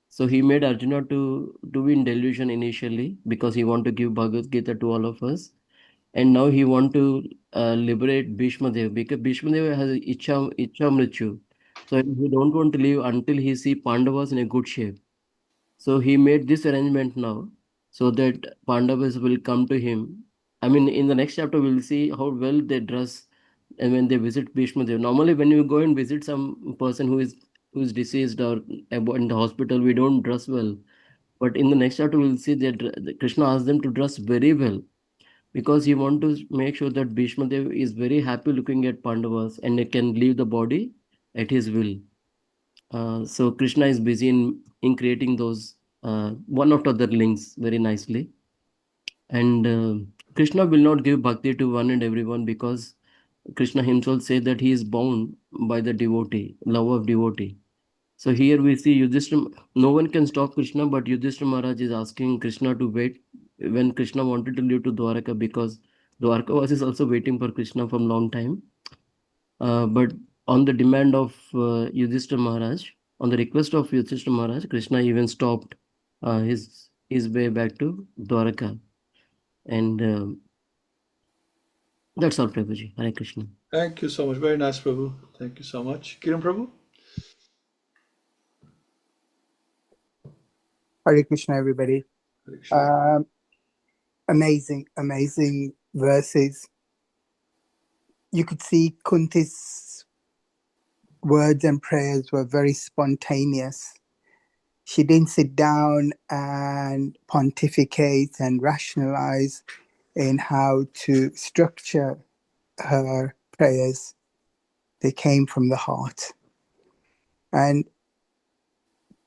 So he made Arjuna to do in delusion initially, because he want to give Bhagavad-Gita to all of us. And now he want to liberate Bhishma Dev, because Bhishma Dev has Ichha Mrityu. So he don't want to leave until he see Pandavas in a good shape. So he made this arrangement now, so that Pandavas will come to him. In the next chapter, we'll see how well they dress, and when they visit Bhishma Dev. Normally, when you go and visit some person who is deceased or in the hospital, we don't dress well. But in the next chapter, we'll see that Krishna asked them to dress very well, because he want to make sure that Bhishma Dev is very happy looking at Pandavas, and he can leave the body at his will. So Krishna is busy in creating those one after other links very nicely. And Krishna will not give bhakti to one and everyone, because Krishna himself said that he is bound by the devotee, love of devotee. So here we see Yudhishthira, no one can stop Krishna, but Yudhishthira Maharaj is asking Krishna to wait when Krishna wanted to leave to Dwaraka, because Dwarka is also waiting for Krishna from long time. But on the demand of Yudhishthira Maharaj, on the request of Yudhishthira Maharaj, Krishna even stopped his way back to Dwaraka. And that's all, Prabhuji. Hare Krishna. Thank you so much. Very nice, Prabhu. Thank you so much. Kiran Prabhu? Hare Krishna, everybody. Hare Krishna. Amazing verses. You could see Kunti's words and prayers were very spontaneous. She didn't sit down and pontificate and rationalize in how to structure her prayers. They came from the heart. And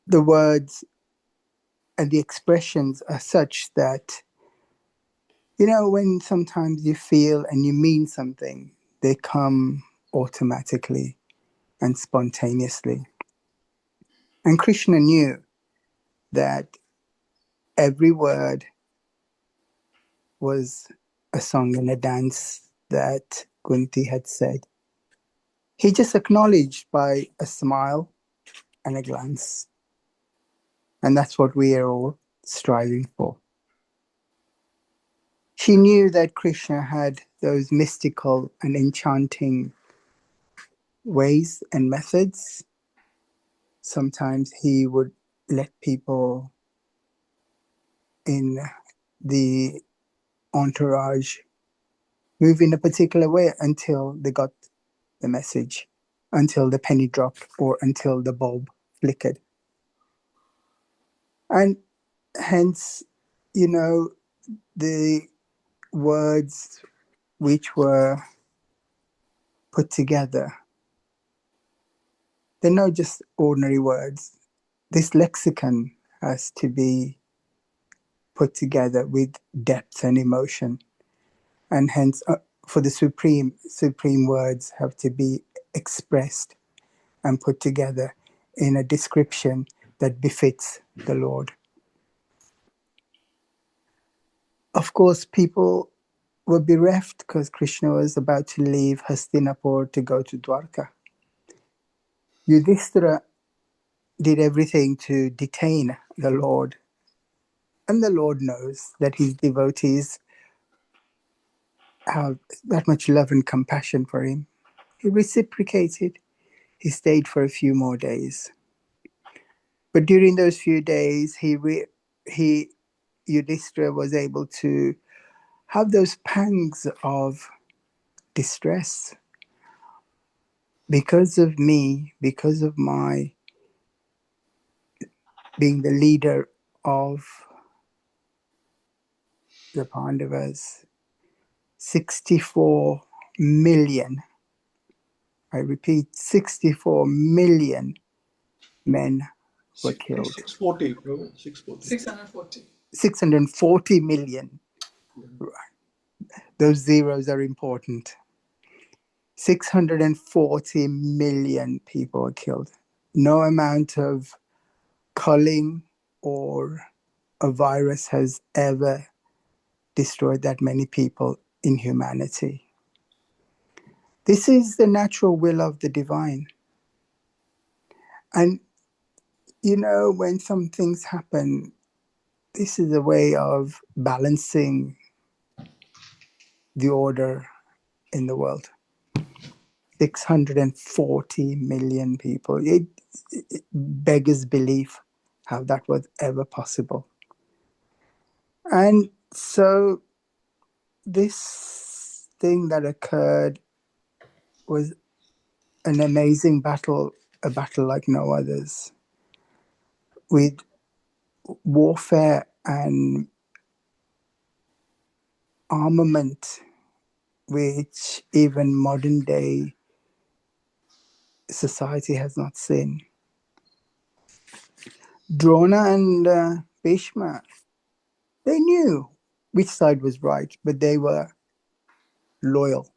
the words and the expressions are such that, you know, when sometimes you feel and you mean something, they come automatically and spontaneously. And Krishna knew that every word was a song and a dance that Kunti had said. He just acknowledged by a smile and a glance. And that's what we are all striving for. She knew that Krishna had those mystical and enchanting ways and methods. Sometimes he would let people in the entourage move in a particular way until they got the message, until the penny dropped, or until the bulb flickered. And hence, you know, the words which were put together, they're not just ordinary words. This lexicon has to be put together with depth and emotion. And hence, for the supreme words have to be expressed and put together in a description that befits the Lord. Of course, people were bereft because Krishna was about to leave Hastinapur to go to Dwarka. Yudhishthira did everything to detain the Lord. And the Lord knows that his devotees have that much love and compassion for him. He reciprocated. He stayed for a few more days. But during those few days, Yudhishthira was able to have those pangs of distress. Because of me, because of my being the leader of the Pandavas, 64 million, I repeat, 64 million men were killed. 640, Prabhu. 640. 640. 640 million. Those zeros are important. 640 million people were killed. No amount of culling or a virus has ever destroyed that many people in humanity. This is the natural will of the divine. And, you know, when some things happen, this is a way of balancing the order in the world. 640 million people. It beggars belief how that was ever possible. And so this thing that occurred was an amazing battle, a battle like no others, with warfare and armament which even modern day society has not seen. Drona and Bhishma, they knew which side was right, but they were loyal.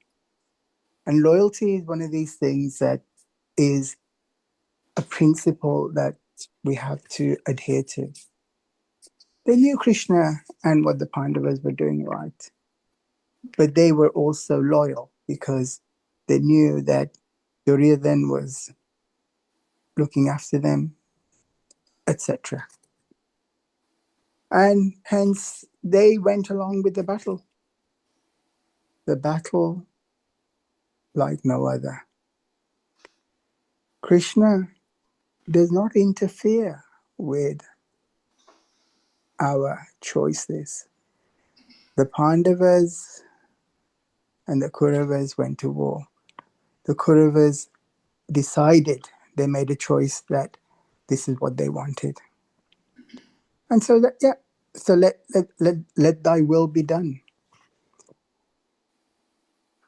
And loyalty is one of these things that is a principle that we have to adhere to. They knew Krishna and what the Pandavas were doing right, but they were also loyal because they knew that Duryodhana was looking after them, etc. And hence they went along with the battle like no other. Krishna does not interfere with our choices. The Pandavas and the Kauravas went to war. The Kauravas decided, they made a choice that this is what they wanted. And so that, yeah, so let thy will be done.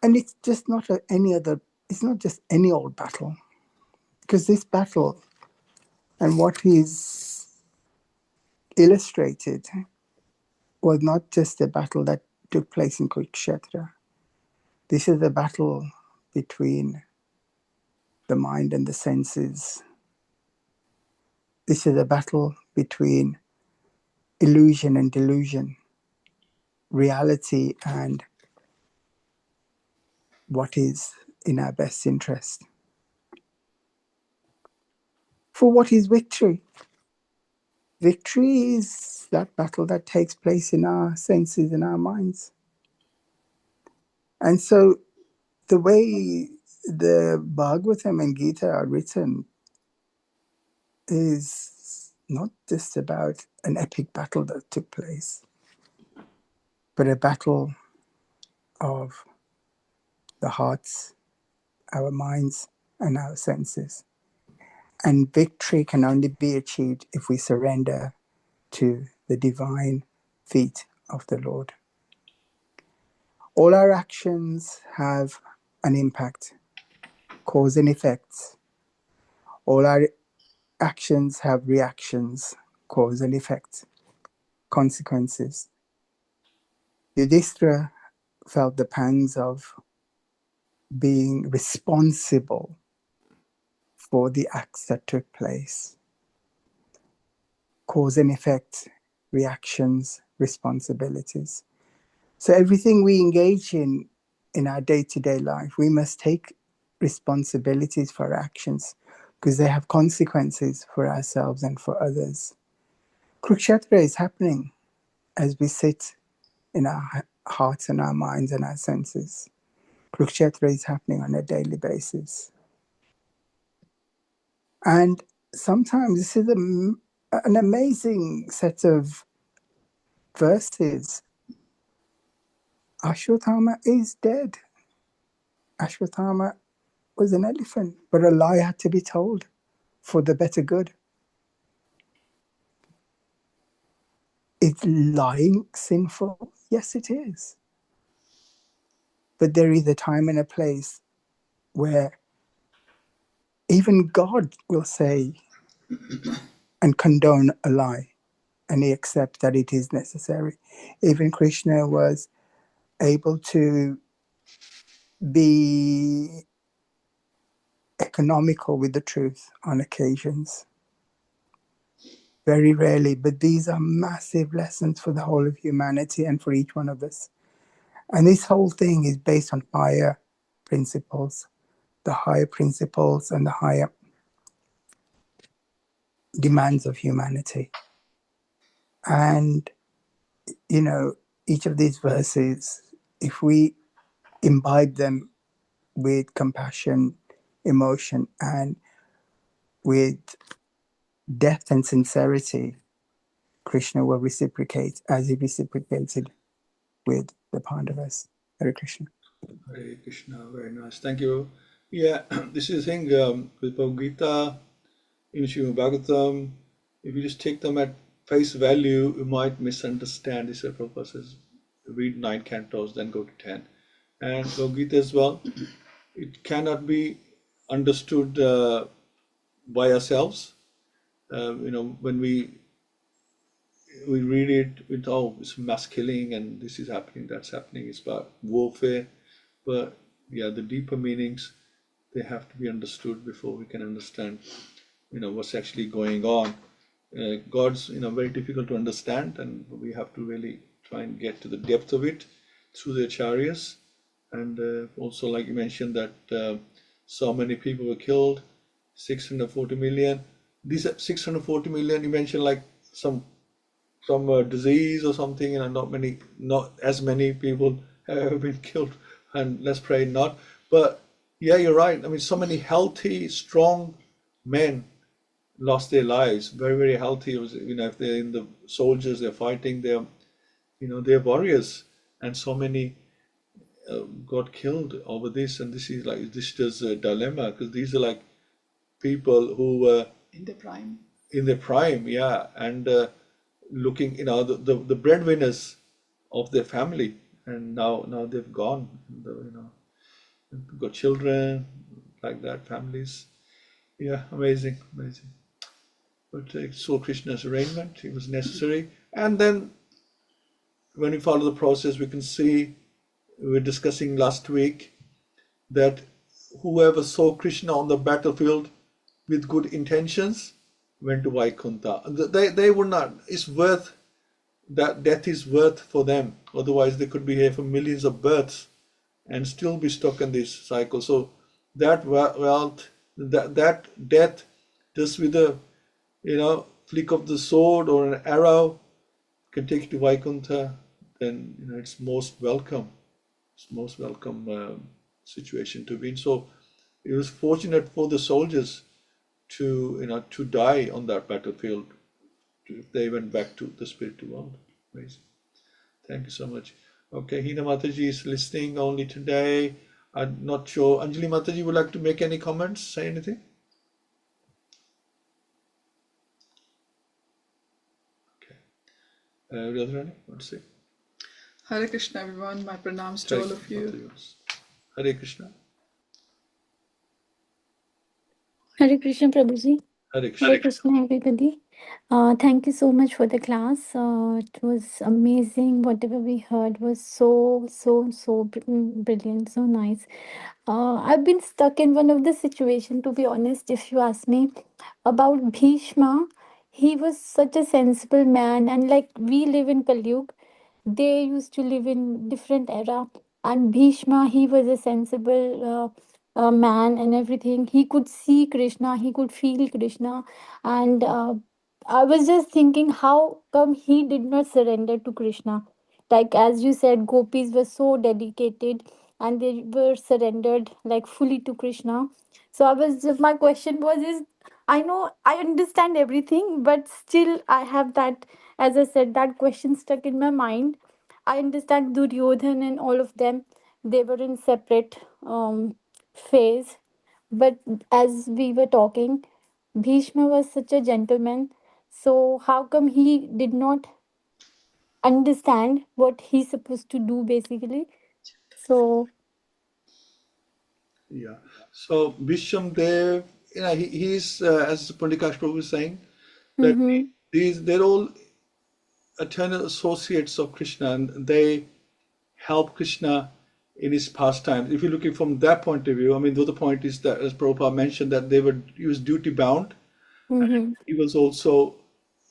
And it's just not it's not just any old battle. Because this battle and what is illustrated was not just a battle that took place in Kurukshetra. This is a battle between the mind and the senses. This is a battle between illusion and delusion, reality and what is in our best interest. For what is victory? Victory is that battle that takes place in our senses, in our minds. And so the way the Bhagavatam and Gita are written is not just about an epic battle that took place, but a battle of the hearts, our minds, and our senses. And victory can only be achieved if we surrender to the divine feet of the Lord. All our actions have an impact, cause and effects. All our actions have reactions, cause and effect, consequences. Yudhishthira felt the pangs of being responsible for the acts that took place. Cause and effect, reactions, responsibilities. So everything we engage in our day-to-day life, we must take responsibilities for our actions because they have consequences for ourselves and for others. Kurukshetra is happening as we sit in our hearts and our minds and our senses. Kurukshetra is happening on a daily basis. And sometimes this is an amazing set of verses. Ashwatthama is dead. Ashwatthama was an elephant, but a lie had to be told for the better good. Is lying sinful? Yes, it is. But there is a time and a place where even God will say and condone a lie, and he accepts that it is necessary. Even Krishna was able to be economical with the truth on occasions. Very rarely, but these are massive lessons for the whole of humanity and for each one of us. And this whole thing is based on higher principles, the higher principles and the higher demands of humanity. And, you know, each of these verses, if we imbibe them with compassion, emotion, and with depth and sincerity, Krishna will reciprocate as he reciprocated with the Pandavas. Hare Krishna. Hare Krishna, very nice. Thank you. Yeah, this is the thing with Bhagavad-Gita, in Śrīmad-Bhāgavatam, if you just take them at face value, you might misunderstand. This Prabhupada says, read 9 cantos, then go to 10. And Bhagavad-Gita as well, it cannot be understood by ourselves. when we read it with, oh, it's mass killing and this is happening, that's happening, it's about warfare. But yeah, the deeper meanings, they have to be understood before we can understand, what's actually going on. God's, very difficult to understand, and we have to really try and get to the depth of it through the Acharyas. And also, like you mentioned, that so many people were killed, 640 million. These 640 million, you mentioned like some disease or something, not as many people have been killed, and let's pray not. But yeah, you're right. I mean, so many healthy, strong men lost their lives. Very, very healthy. It was, if they're in the soldiers, they're fighting, they're warriors, and so many got killed over this. And this is like this a dilemma, because these are like people who were in their prime. In their prime, yeah, and looking, the breadwinners of their family, and now they've gone. Got children like that, families. Yeah, amazing. But so Krishna's arrangement, it was necessary. And then when we follow the process, we can see, we were discussing last week, that whoever saw Krishna on the battlefield with good intentions went to Vaikuntha. They would not, it's worth, that death is worth for them. Otherwise they could be here for millions of births and still be stuck in this cycle. So that wealth, that death, just with a flick of the sword or an arrow, can take you to Vaikuntha, then it's most welcome. It's most welcome situation to be in. So it was fortunate for the soldiers to die on that battlefield if they went back to the spiritual world. Amazing. Thank you so much. Okay, Hina Mataji is listening only today. I'm not sure. Anjali Mataji, would like to make any comments, say anything? Okay. Radharani, want to say? Hare Krishna, everyone. My pranams to all of you. Hare Krishna. Hare Krishna, Prabhuji. Hare Krishna. Hare Krishna, everybody. Thank you so much for the class. It was amazing. Whatever we heard was so brilliant, so nice. I've been stuck in one of the situation, to be honest, if you ask me, about Bhishma. He was such a sensible man, and like we live in Kalyug, they used to live in different era, and Bhishma, he was a sensible man and everything. He could see Krishna, he could feel Krishna, and I was just thinking, how come he did not surrender to Krishna? Like as you said, gopis were so dedicated and they were surrendered like fully to Krishna. So I was just, my question was is, I know I understand everything, but still I have that, as I said, that question stuck in my mind. I understand Duryodhan and all of them, they were in separate phase. But as we were talking, Bhishma was such a gentleman. So how come he did not understand what he's supposed to do basically? So Yeah. So Bhisham Dev, he's as Pandikash Prabhu is saying, that mm-hmm, they're all eternal associates of Krishna, and they help Krishna in his pastimes. If you're looking from that point of view, I mean, the other point is that, as Prabhupada mentioned, that he was duty bound, and mm-hmm, he was also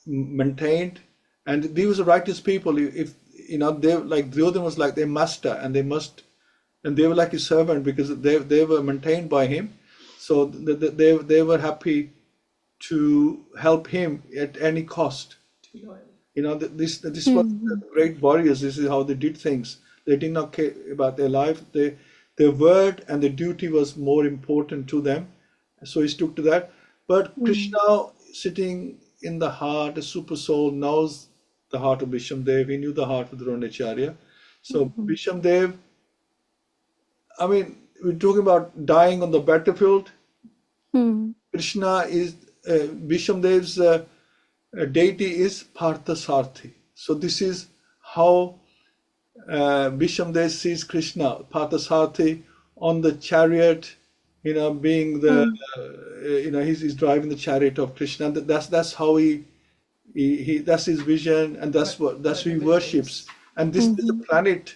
maintained, and these were righteous people. If they like Duryodhana was like their master, and they were like his servant because they were maintained by him. So they were happy to help him at any cost. This was mm-hmm, great warriors. This is how they did things. They did not care about their life. Their word and their duty was more important to them. So he stuck to that. But mm-hmm, Krishna, sitting in the heart, a super soul, knows the heart of Bhishamdev. He knew the heart of Dronacharya. So mm-hmm, Bhishamdev, I mean, we're talking about dying on the battlefield. mm-hmm, Krishna is Bhishamdev's deity is Parthasarthi. So this is how Bhishamdev sees Krishna, Parthasarthi, on the chariot, being the, he's driving the chariot of Krishna. That's how he that's his vision, and that's who he worships. And this is the planet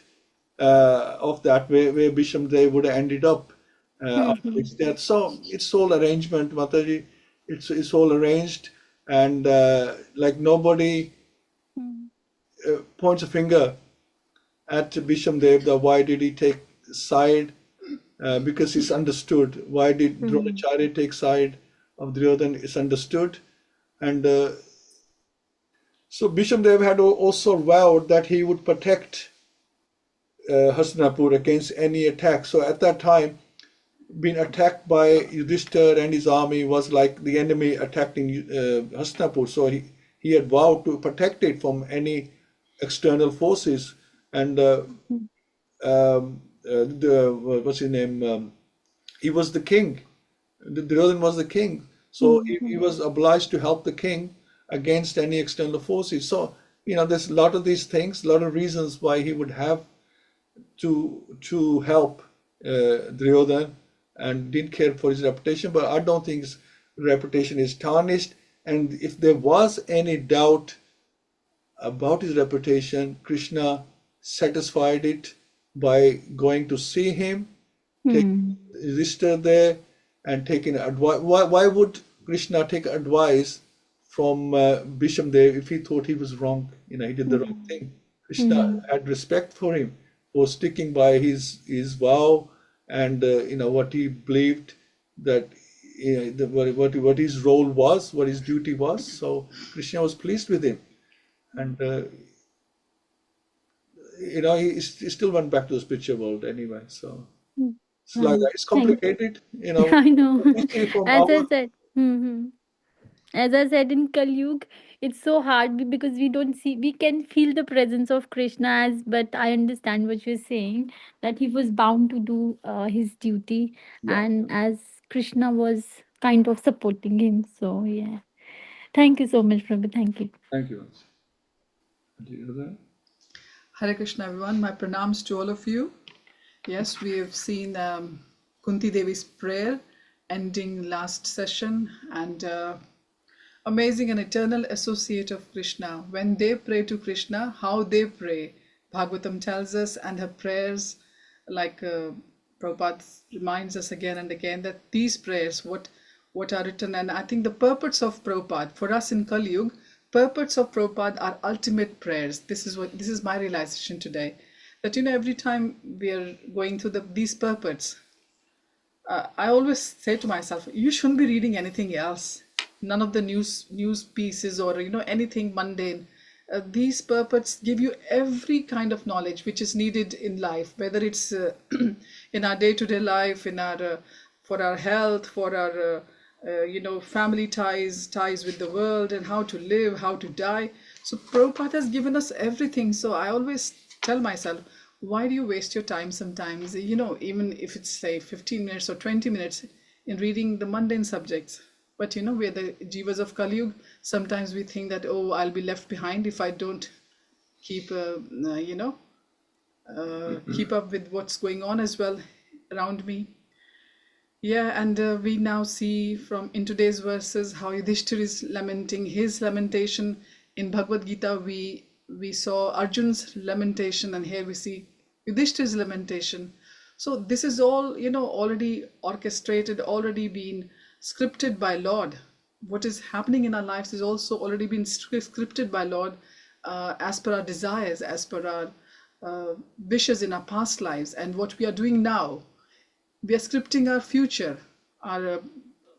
of that where Bhisham-dev would have ended up after his death. So it's all arrangement, Mataji. It's all arranged, and like nobody points a finger at Bhisham-dev that why did he take side, because he's understood. Why did Dronacharya take side of Duryodhana? It's understood. And so Bhisham-dev had also vowed that he would protect Hastinapur against any attack. So at that time, being attacked by Yudhishthir and his army was like the enemy attacking Hastinapur. So he had vowed to protect it from any external forces. And what's his name? He was the king. Duryodhana was the king. So he was obliged to help the king against any external forces. So, there's a lot of these things, a lot of reasons why he would have to help Duryodhana, and didn't care for his reputation. But I don't think his reputation is tarnished. And if there was any doubt about his reputation, Krishna satisfied it by going to see him, taking Yudhishthira there, and taking advice. Why would Krishna take advice from Bhisham-dev if he thought he was wrong? He did the wrong thing. Krishna had respect for him for sticking by his vow, and what he believed that what his role was, what his duty was. So Krishna was pleased with him, and he still went back to the spiritual world anyway. So it's like that. It's complicated, I know. From As I our said, as I said, in Kali Yuga, it's so hard because we don't see, we can feel the presence of Krishna but I understand what you're saying, that he was bound to do his duty, and as Krishna was kind of supporting him. So, yeah. Thank you so much, Prabhu. Thank you. Thank you. Do you know that? Hare Krishna, everyone. My pranams to all of you. Yes, we have seen Kunti Devi's prayer ending last session, and amazing and eternal associate of Krishna. When they pray to Krishna, how they pray. Bhagavatam tells us, and her prayers, like Prabhupada reminds us again and again, that these prayers, what are written, and I think the purports of Prabhupada, for us in Kali Yuga, purports of Prabhupada are ultimate prayers. This is my realization today. That every time we are going through these purports, I always say to myself, you shouldn't be reading anything else. None of the news pieces or anything mundane. These purports give you every kind of knowledge which is needed in life, whether it's in our day-to-day life, in our for our health, for our family ties with the world, and how to live, how to die. So Prabhupada has given us everything. So I always tell myself, why do you waste your time sometimes, even if it's say 15 minutes or 20 minutes in reading the mundane subjects? But we're the jivas of Kali Yuga. Sometimes we think that, oh, I'll be left behind if I don't keep keep up with what's going on as well around me. Yeah, and we now see from in today's verses how Yudhishthira is lamenting his lamentation. In Bhagavad-Gita, we saw Arjun's lamentation, and here we see Yudhishthira's lamentation. So this is all, already orchestrated, already been scripted by Lord. What is happening in our lives is also already been scripted by Lord, as per our desires, as per our wishes in our past lives, and what we are doing now. We are scripting our future, our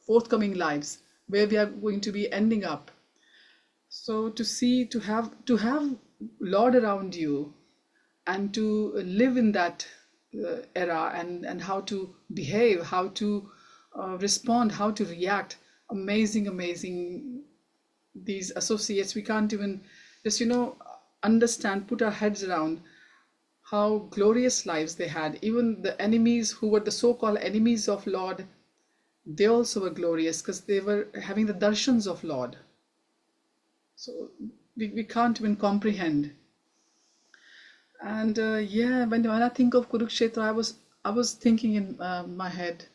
forthcoming lives, where we are going to be ending up. So to have Lord around you, and to live in that era, and how to behave, how to respond, how to react. Amazing. These associates, we can't even just understand, put our heads around how glorious lives they had. Even the enemies who were the so-called enemies of Lord, they also were glorious because they were having the darshans of Lord. So we can't even comprehend. And when I think of Kurukshetra, I was thinking in my head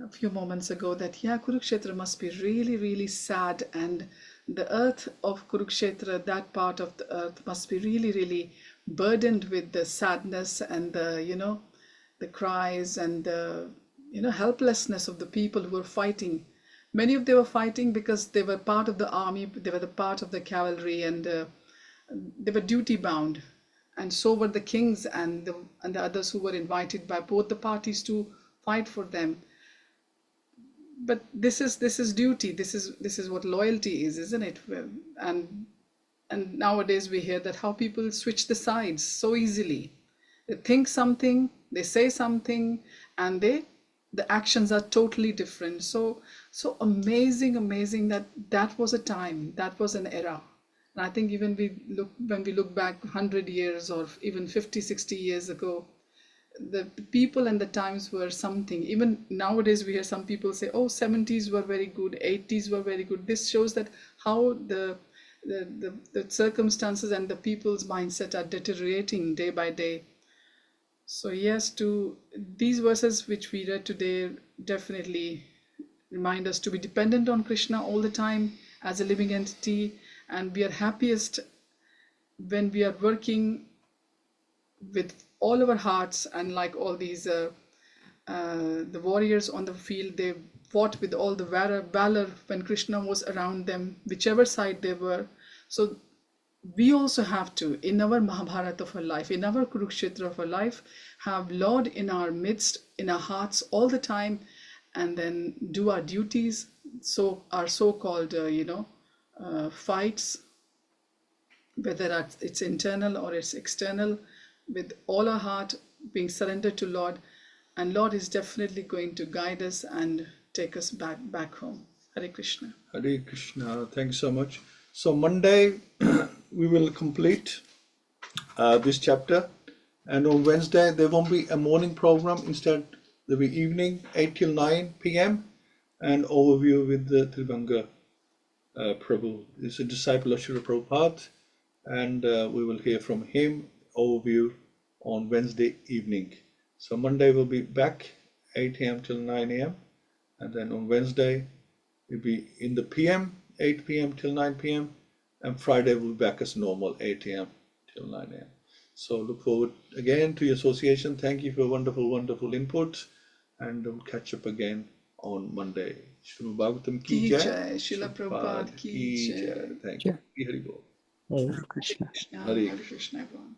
a few moments ago that, yeah, Kurukshetra must be really, really sad, and the earth of Kurukshetra, that part of the earth, must be really, really burdened with the sadness and the, the cries and the, helplessness of the people who were fighting. Many of them were fighting because they were part of the army, they were the part of the cavalry, and they were duty bound. And so were the kings and the others who were invited by both the parties to fight for them. But this is duty. This is what loyalty is, isn't it? And nowadays we hear that how people switch the sides so easily. They think something, they say something, and the actions are totally different. So amazing that was a time, that was an era. And I think even when we look back 100 years or even 50, 60 years ago, the people and the times were something. Even nowadays we hear some people say, oh, 70s were very good, 80s were very good. This shows that how the circumstances and the people's mindset are deteriorating day by day. So yes, to these verses which we read today definitely remind us to be dependent on Krishna all the time as a living entity, and we are happiest when we are working with all our hearts. And like all these the warriors on the field, they fought with all the valor when Krishna was around them, whichever side they were. So we also have to, in our Mahabharata of our life, in our Kurukshetra of our life, have Lord in our midst, in our hearts all the time, and then do our duties. So our so-called fights, whether it's internal or it's external, with all our heart, being surrendered to Lord, and Lord is definitely going to guide us and take us back home. Hare Krishna. Hare Krishna. Thanks so much. So Monday we will complete this chapter, and on Wednesday there won't be a morning program. Instead there'll be evening 8 till 9 p.m. and overview with the Trivanga Prabhu. He's a disciple of Srila Prabhupada, and we will hear from him overview on Wednesday evening. So Monday we'll be back 8 a.m. till 9 a.m. and then on Wednesday we'll be in the PM 8 p.m. till 9 p.m. and Friday we'll be back as normal 8 a.m. till 9 a.m. So look forward again to your association. Thank you for wonderful input, and we'll catch up again on Monday. Śrīmad-Bhāgavatam ki jai, Srila Prabhupada ki jai. Thank you. Hare Bol. Hey. Hare Krishna. Hare Krishna, everyone.